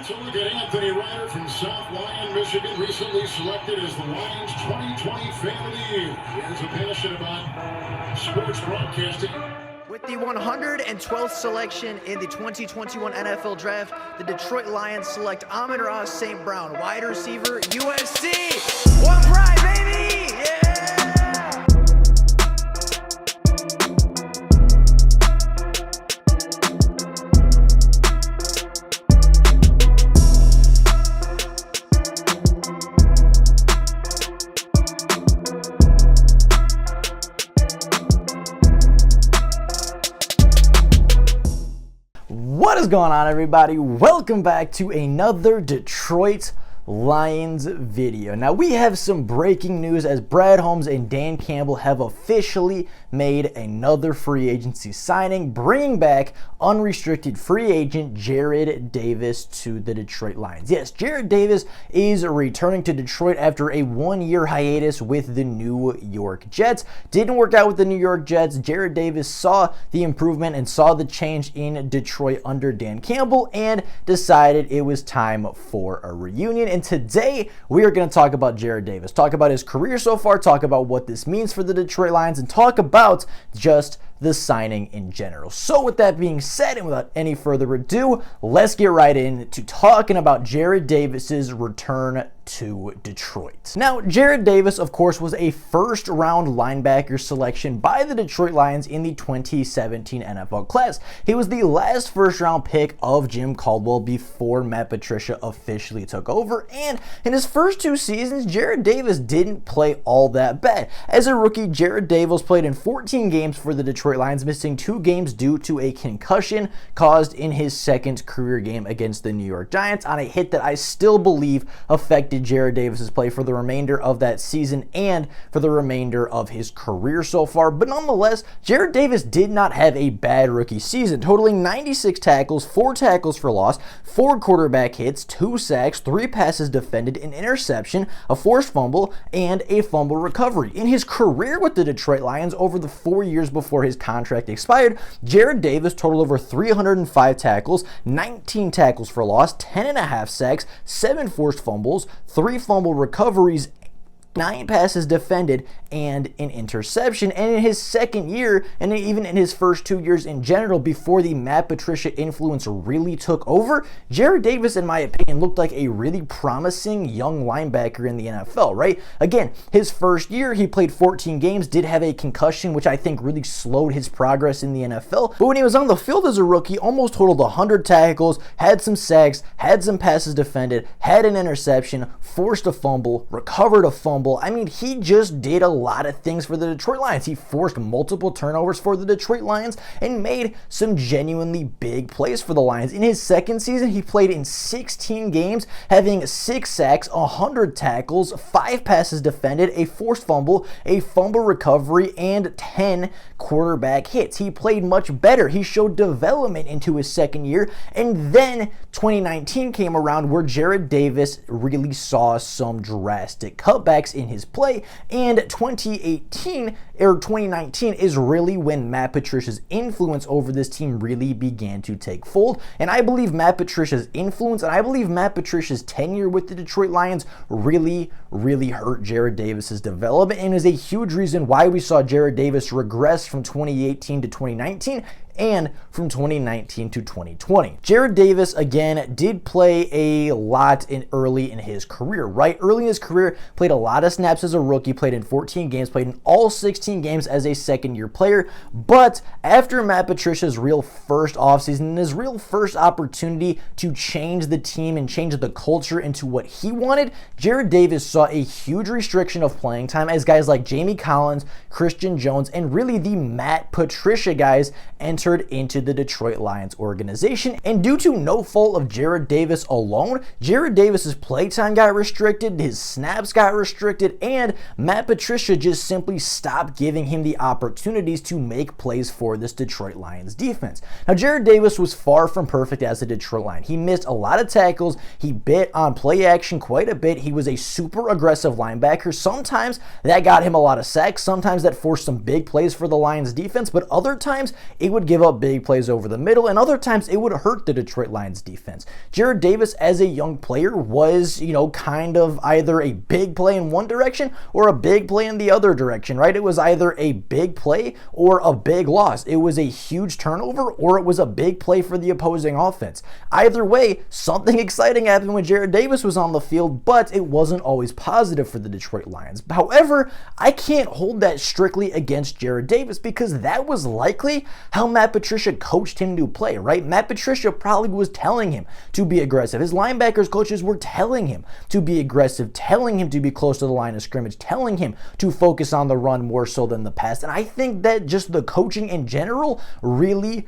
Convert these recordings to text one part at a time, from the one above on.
So look at Anthony Ryder from South Lyon, Michigan, recently selected as the Lions 2020 Fan of the Year. He has a passion about sports broadcasting. With the 112th selection in the 2021 NFL Draft, the Detroit Lions select Amon-Ra St. Brown, wide receiver, USC. One pride, baby! Yeah! What is going on, everybody? Welcome back to another Detroit Lions video. Now we have some breaking news as Brad Holmes and Dan Campbell have officially made another free agency signing, bringing back unrestricted free agent Jarrad Davis to the Detroit Lions. Yes, Jarrad Davis is returning to Detroit after a one-year hiatus with the New York Jets. Didn't work out with the New York Jets. Jarrad Davis saw the improvement and saw the change in Detroit under Dan Campbell and decided it was time for a reunion. And today we are going to talk about Jarrad Davis, talk about his career so far, talk about what this means for the Detroit Lions, and talk about just the signing in general. So with that being said, and without any further ado, let's get right into talking about Jarrad Davis's return to Detroit. Now, Jarrad Davis, of course, was a first-round linebacker selection by the Detroit Lions in the 2017 NFL class. He was the last first-round pick of Jim Caldwell before Matt Patricia officially took over, and in his first two seasons, Jarrad Davis didn't play all that bad. As a rookie, Jarrad Davis played in 14 games for the Detroit Lions, missing 2 games due to a concussion caused in his second career game against the New York Giants on a hit that I still believe affected Jarrad Davis's play for the remainder of that season and for the remainder of his career so far. But nonetheless, Jarrad Davis did not have a bad rookie season, totaling 96 tackles, 4 tackles for loss, 4 quarterback hits, 2 sacks, 3 passes defended, an interception, a forced fumble, and a fumble recovery. In his career with the Detroit Lions over the 4 years before his contract expired, Jarrad Davis totaled over 305 tackles, 19 tackles for loss, 10.5 sacks, 7 forced fumbles, 3 fumble recoveries, 9 passes defended, and an interception. And in his second year, and even in his first 2 years in general, before the Matt Patricia influence really took over, Jarrad Davis, in my opinion, looked like a really promising young linebacker in the NFL, right? Again, his first year, he played 14 games, did have a concussion, which I think really slowed his progress in the NFL. But when he was on the field as a rookie, almost totaled 100 tackles, had some sacks, had some passes defended, had an interception, forced a fumble, recovered a fumble. I mean, he just did a lot of things for the Detroit Lions. He forced multiple turnovers for the Detroit Lions and made some genuinely big plays for the Lions. In his second season, he played in 16 games, having 6 sacks, 100 tackles, 5 passes defended, a forced fumble, a fumble recovery, and 10 quarterback hits. He played much better. He showed development into his second year, and then 2019 came around where Jarrad Davis really saw some drastic cutbacks in his play, and 2019 is really when Matt Patricia's influence over this team really began to take fold. And I believe Matt Patricia's influence and I believe Matt Patricia's tenure with the Detroit Lions really hurt Jarrad Davis's development, and is a huge reason why we saw Jarrad Davis regress from 2018 to 2019 and from 2019 to 2020. Jarrad Davis, again, did play a lot early in his career, right? Early in his career, played a lot of snaps as a rookie, played in 14 games, played in all 16 games as a second-year player. But after Matt Patricia's real first offseason and his real first opportunity to change the team and change the culture into what he wanted, Jarrad Davis saw a huge restriction of playing time as guys like Jamie Collins, Christian Jones, and really the Matt Patricia guys entered into the Detroit Lions organization. And due to no fault of Jarrad Davis alone, Jarrad Davis's playtime got restricted, his snaps got restricted, and Matt Patricia just simply stopped giving him the opportunities to make plays for this Detroit Lions defense. Now, Jarrad Davis was far from perfect as a Detroit Lion. He missed a lot of tackles, he bit on play action quite a bit, he was a super aggressive linebacker. Sometimes that got him a lot of sacks, sometimes that forced some big plays for the Lions defense, but other times it would give give up big plays over the middle, and other times it would hurt the Detroit Lions defense. Jarrad Davis, as a young player, was, kind of either a big play in one direction or a big play in the other direction, right? It was either a big play or a big loss. It was a huge turnover or it was a big play for the opposing offense. Either way, something exciting happened when Jarrad Davis was on the field, but it wasn't always positive for the Detroit Lions. However, I can't hold that strictly against Jarrad Davis because that was likely how Matt Patricia coached him to play, right? Matt Patricia probably was telling him to be aggressive. His linebackers coaches were telling him to be aggressive, telling him to be close to the line of scrimmage, telling him to focus on the run more so than the pass. And I think that just the coaching in general really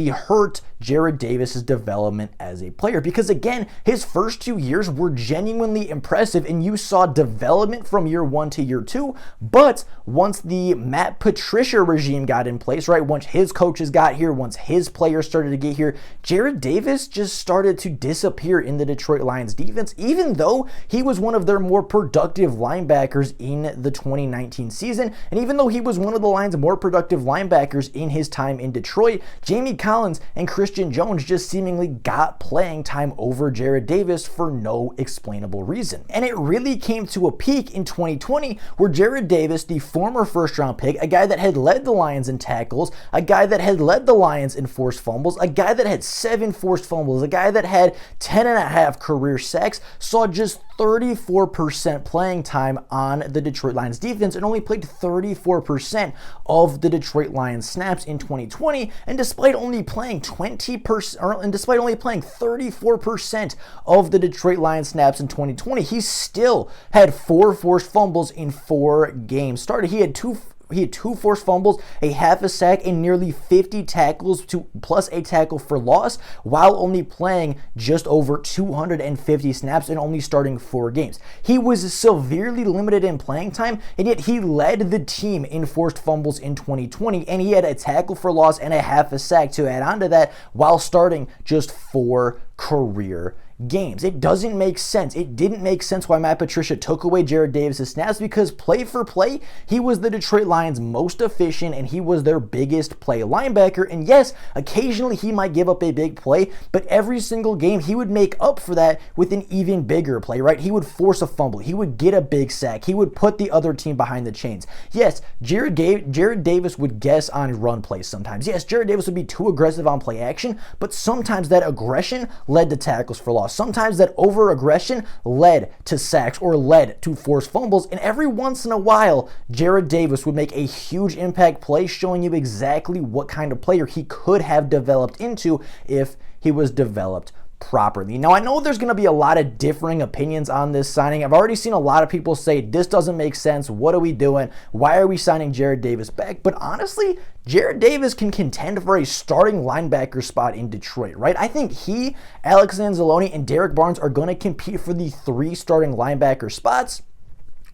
hurt Jarrad Davis's development as a player because, again, his first 2 years were genuinely impressive and you saw development from year 1 to year 2. But once the Matt Patricia regime got in place, right, once his coaches got here, once his players started to get here, Jarrad Davis just started to disappear in the Detroit Lions defense, even though he was one of their more productive linebackers in the 2019 season. And even though he was one of the Lions' more productive linebackers in his time in Detroit, Jamie Collins and Christian Jones just seemingly got playing time over Jarrad Davis for no explainable reason. And it really came to a peak in 2020 where Jarrad Davis, the former first-round pick, a guy that had led the Lions in tackles, a guy that had led the Lions in forced fumbles, a guy that had 7 forced fumbles, a guy that had 10.5 career sacks, saw just 34% playing time on the Detroit Lions defense and only played 34% of the Detroit Lions snaps in 2020. And despite only playing 34% of the Detroit Lions snaps in 2020, he still had 4 forced fumbles in 4 games started. He had two forced fumbles, a half a sack, and nearly 50 tackles plus a tackle for loss, while only playing just over 250 snaps and only starting 4 games. He was severely limited in playing time, and yet he led the team in forced fumbles in 2020, and he had a tackle for loss and a half a sack to add on to that while starting just 4 career games. It doesn't make sense. It didn't make sense why Matt Patricia took away Jarrad Davis' snaps because play for play, he was the Detroit Lions' most efficient and he was their biggest play linebacker. And yes, occasionally he might give up a big play, but every single game he would make up for that with an even bigger play, right? He would force a fumble. He would get a big sack. He would put the other team behind the chains. Yes, Jarrad Davis would guess on run plays sometimes. Yes, Jarrad Davis would be too aggressive on play action, but sometimes that aggression led to tackles for loss. Sometimes that over-aggression led to sacks or led to forced fumbles, and every once in a while, Jarrad Davis would make a huge impact play, showing you exactly what kind of player he could have developed into if he was developed properly. Now, I know there's going to be a lot of differing opinions on this signing. I've already seen a lot of people say, this doesn't make sense. What are we doing? Why are we signing Jarrad Davis back? But honestly, Jarrad Davis can contend for a starting linebacker spot in Detroit, right? I think he, Alex Anzalone, and Derek Barnes are going to compete for the 3 starting linebacker spots.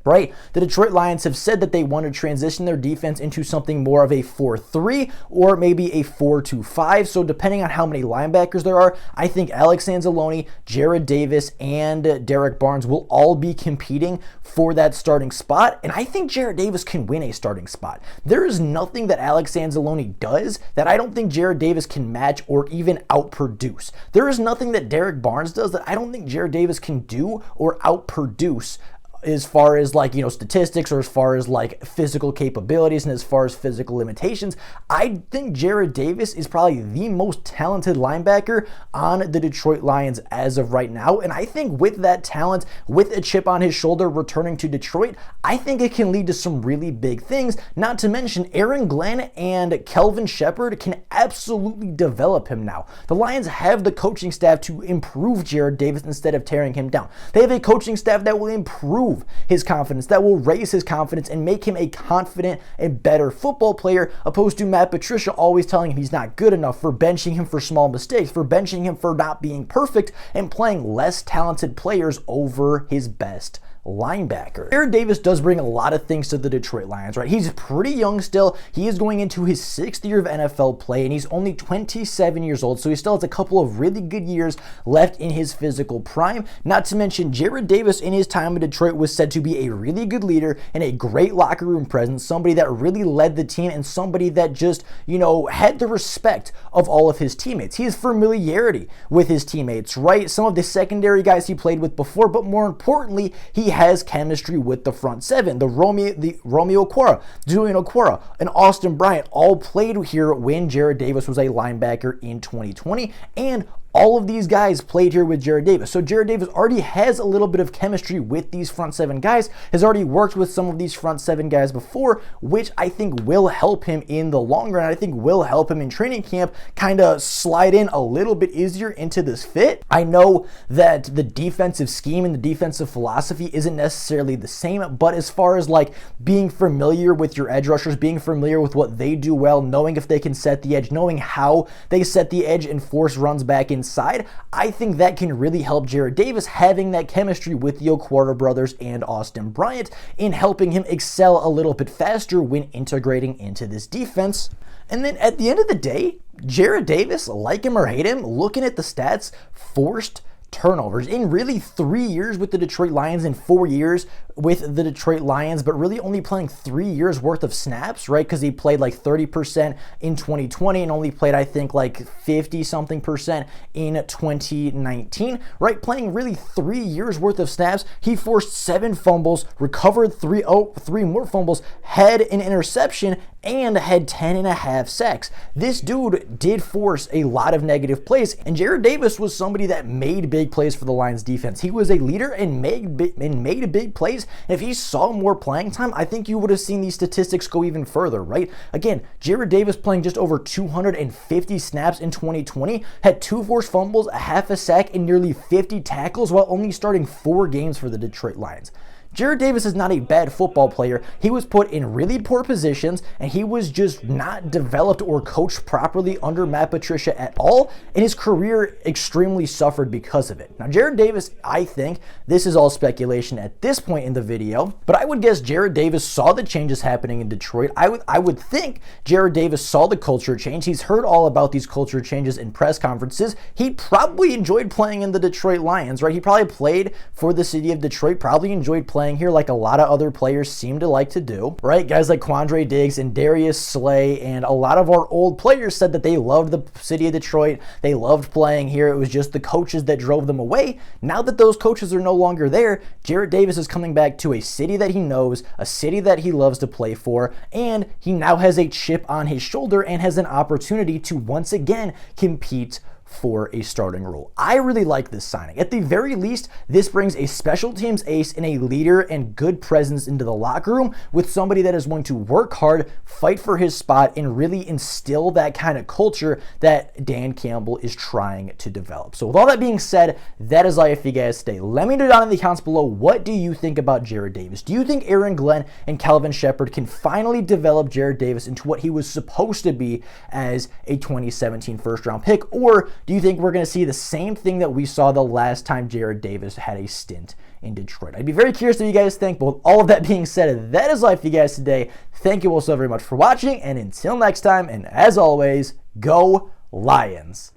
Right? The Detroit Lions have said that they want to transition their defense into something more of a 4-3 or maybe a 4-2-5. So depending on how many linebackers there are, I think Alex Anzalone, Jarrad Davis, and Derek Barnes will all be competing for that starting spot. And I think Jarrad Davis can win a starting spot. There is nothing that Alex Anzalone does that I don't think Jarrad Davis can match or even outproduce. There is nothing that Derek Barnes does that I don't think Jarrad Davis can do or outproduce as far as statistics or as far as physical capabilities and as far as physical limitations. I think Jarrad Davis is probably the most talented linebacker on the Detroit Lions as of right now. And I think with that talent, with a chip on his shoulder returning to Detroit, I think it can lead to some really big things. Not to mention Aaron Glenn and Kelvin Shepard can absolutely develop him now. The Lions have the coaching staff to improve Jarrad Davis instead of tearing him down. They have a coaching staff that will improve his confidence, that will raise his confidence and make him a confident and better football player, opposed to Matt Patricia always telling him he's not good enough, for benching him for small mistakes, for benching him for not being perfect, and playing less talented players over his best linebacker. Jarrad Davis does bring a lot of things to the Detroit Lions, right? He's pretty young still. He is going into his 6th year of NFL play, and he's only 27 years old, so he still has a couple of really good years left in his physical prime. Not to mention, Jarrad Davis in his time in Detroit was said to be a really good leader and a great locker room presence, somebody that really led the team and somebody that just, had the respect of all of his teammates. He has familiarity with his teammates, right? Some of the secondary guys he played with before, but more importantly, he has chemistry with the front seven. The Romeo Okwara, Julian Okwara, and Austin Bryant all played here when Jarrad Davis was a linebacker in 2020, and all of these guys played here with Jarrad Davis. So Jarrad Davis already has a little bit of chemistry with these front seven guys, has already worked with some of these front seven guys before, which I think will help him in the long run. I think will help him in training camp kind of slide in a little bit easier into this fit. I know that the defensive scheme and the defensive philosophy isn't necessarily the same, but as far as like being familiar with your edge rushers, being familiar with what they do well, knowing if they can set the edge, knowing how they set the edge and force runs back inside, I think that can really help Jarrad Davis having that chemistry with the Okwara brothers and Austin Bryant in helping him excel a little bit faster when integrating into this defense. And then at the end of the day, Jarrad Davis, like him or hate him, looking at the stats, forced turnovers in really 3 years with the Detroit Lions and 4 years with the Detroit Lions, but really only playing 3 years worth of snaps, right? Because he played like 30% in 2020 and only played, I think, like 50 something percent in 2019, right? Playing really 3 years worth of snaps. He forced 7 fumbles, recovered 3 more fumbles, had an interception, and had 10.5 sacks. This dude did force a lot of negative plays, and Jarrad Davis was somebody that made big plays for the Lions defense. He was a leader and made big plays. And if he saw more playing time, I think you would have seen these statistics go even further, right? Again, Jarrad Davis playing just over 250 snaps in 2020, had 2 forced fumbles, a half a sack, and nearly 50 tackles while only starting 4 games for the Detroit Lions. Jarrad Davis is not a bad football player. He was put in really poor positions, and he was just not developed or coached properly under Matt Patricia at all, and his career extremely suffered because of it. Now, Jarrad Davis, I think, this is all speculation at this point in the video, but I would guess Jarrad Davis saw the changes happening in Detroit. I would think Jarrad Davis saw the culture change. He's heard all about these culture changes in press conferences. He probably enjoyed playing in the Detroit Lions, right? He probably played for the city of Detroit, probably enjoyed playing here like a lot of other players seem to like to do, right? Guys like Quandre Diggs and Darius Slay and a lot of our old players said that they loved the city of Detroit. They loved playing here. It was just the coaches that drove them away. Now that those coaches are no longer there, Jarrad Davis is coming back to a city that he knows, a city that he loves to play for, and he now has a chip on his shoulder and has an opportunity to once again compete for a starting role. I really like this signing. At the very least, this brings a special teams ace and a leader and good presence into the locker room with somebody that is going to work hard, fight for his spot, and really instill that kind of culture that Dan Campbell is trying to develop. So with all that being said, that is all I have for you guys today. Let me know down in the comments below, what do you think about Jarrad Davis? Do you think Aaron Glenn and Calvin Shepard can finally develop Jarrad Davis into what he was supposed to be as a 2017 first-round pick, or do you think we're going to see the same thing that we saw the last time Jarrad Davis had a stint in Detroit? I'd be very curious what you guys think, but with all of that being said, that is all for you guys today. Thank you all so very much for watching, and until next time, and as always, go Lions.